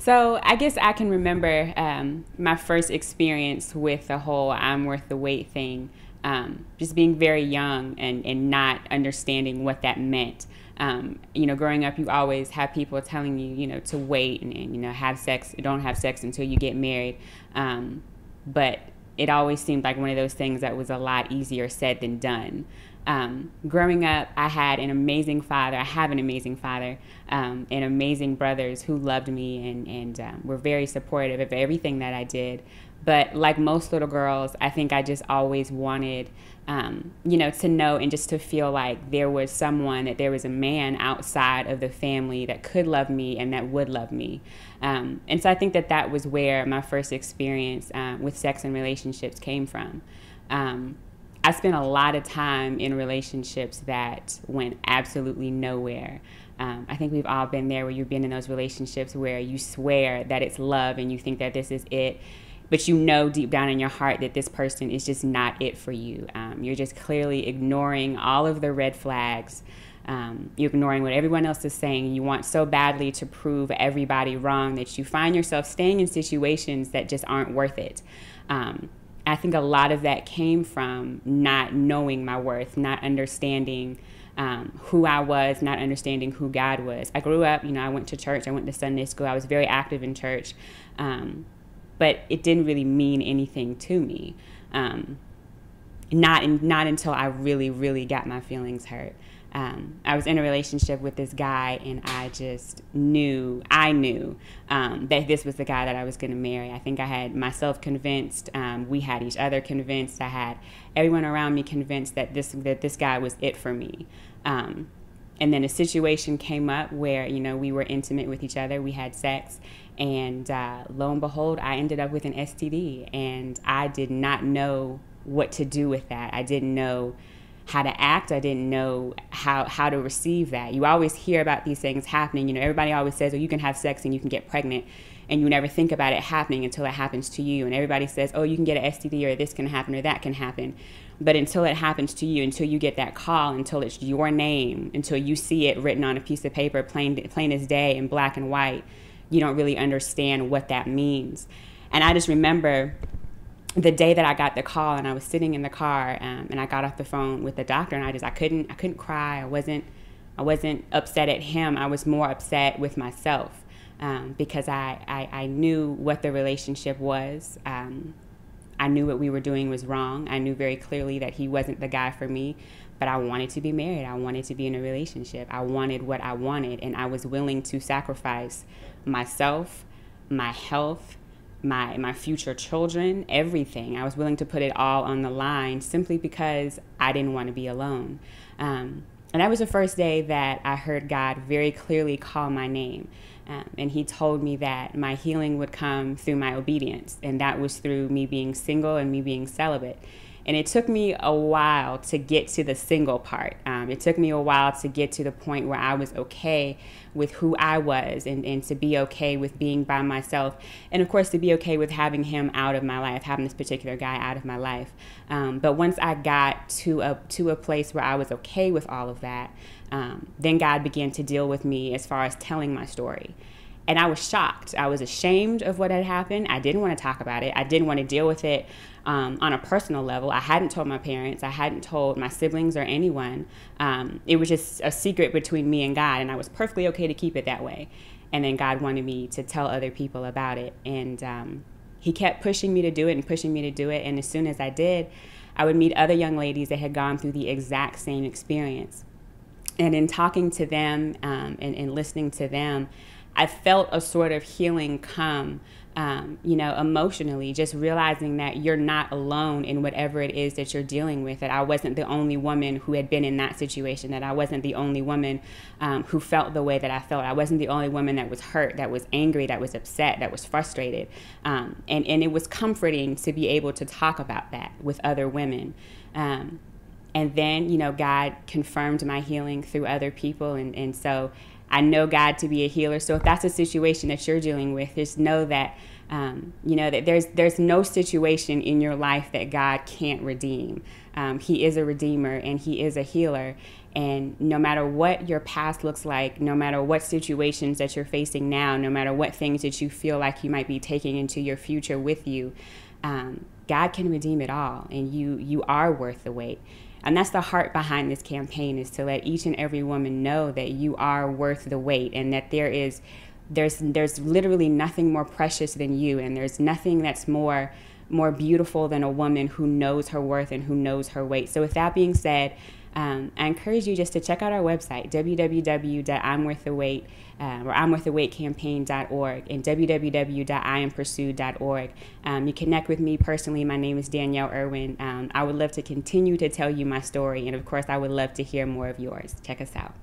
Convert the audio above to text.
So I guess I can remember my first experience with the whole I'm worth the wait thing, just being very young and not understanding what that meant. Growing up, you always have people telling you, to wait and have sex, don't have sex until you get married. But it always seemed like one of those things that was a lot easier said than done. Growing up, I had an amazing father. I have an amazing father and amazing brothers who loved me and were very supportive of everything that I did. But like most little girls, I think I just always wanted, to know and just to feel like there was someone, that there was a man outside of the family that could love me and that would love me. And so I think that was where my first experience with sex and relationships came from. I spent a lot of time in relationships that went absolutely nowhere. I think we've all been there where you've been in those relationships where you swear that it's love and you think that this is it, but you know deep down in your heart that this person is just not it for you. You're just clearly ignoring all of the red flags. You're ignoring what everyone else is saying. You want so badly to prove everybody wrong that you find yourself staying in situations that just aren't worth it. I think a lot of that came from not knowing my worth, not understanding who I was, not understanding who God was. I grew up, I went to church, I went to Sunday school, I was very active in church, but it didn't really mean anything to me. Not until I really, really got my feelings hurt. I was in a relationship with this guy, and I knew that this was the guy that I was going to marry. I think I had myself convinced. We had each other convinced. I had everyone around me convinced that this guy was it for me. And then a situation came up where, we were intimate with each other. We had sex. And lo and behold, I ended up with an STD. And I did not know what to do with that. I didn't know how to act. I didn't know how to receive that. You always hear about these things happening. Everybody always says, oh, you can have sex and you can get pregnant, and you never think about it happening until it happens to you. And everybody says, oh, you can get an STD, or this can happen, or that can happen. But until it happens to you, until you get that call, until it's your name, until you see it written on a piece of paper, plain as day in black and white, you don't really understand what that means. And I just remember the day that I got the call, and I was sitting in the car, and I got off the phone with the doctor, and I couldn't cry. I wasn't upset at him. I was more upset with myself, because I knew what the relationship was. I knew what we were doing was wrong. I knew very clearly that he wasn't the guy for me, but I wanted to be married. I wanted to be in a relationship. I wanted what I wanted, and I was willing to sacrifice myself, my health, my future children, everything. I was willing to put it all on the line simply because I didn't want to be alone. And that was the first day that I heard God very clearly call my name. And he told me that my healing would come through my obedience, and that was through me being single and me being celibate. And it took me a while to get to the single part. It took me a while to get to the point where I was okay with who I was, and to be okay with being by myself. And of course, to be okay with having him out of my life, having this particular guy out of my life. But once I got to a place where I was okay with all of that, then God began to deal with me as far as telling my story. And I was shocked. I was ashamed of what had happened. I didn't want to talk about it. I didn't want to deal with it on a personal level. I hadn't told my parents. I hadn't told my siblings or anyone. It was just a secret between me and God, and I was perfectly okay to keep it that way. And then God wanted me to tell other people about it. And he kept pushing me to do it and pushing me to do it. And as soon as I did, I would meet other young ladies that had gone through the exact same experience. And in talking to them and listening to them, I felt a sort of healing come, emotionally, just realizing that you're not alone in whatever it is that you're dealing with, that I wasn't the only woman who had been in that situation, that I wasn't the only woman who felt the way that I felt. I wasn't the only woman that was hurt, that was angry, that was upset, that was frustrated. And it was comforting to be able to talk about that with other women. And then, God confirmed my healing through other people. And so I know God to be a healer. So if that's a situation that you're dealing with, just know that, that there's no situation in your life that God can't redeem. He is a redeemer and he is a healer. And no matter what your past looks like, no matter what situations that you're facing now, no matter what things that you feel like you might be taking into your future with you, God can redeem it all, and you are worth the wait. And that's the heart behind this campaign, is to let each and every woman know that you are worth the wait, and that there's literally nothing more precious than you, and there's nothing that's more beautiful than a woman who knows her worth and who knows her weight. So with that being said, I encourage you just to check out our website, www.imworththewait, or imworththewaitcampaign.org, and www.iampursued.org. You connect with me personally. My name is Danielle Irwin. I would love to continue to tell you my story, and of course, I would love to hear more of yours. Check us out.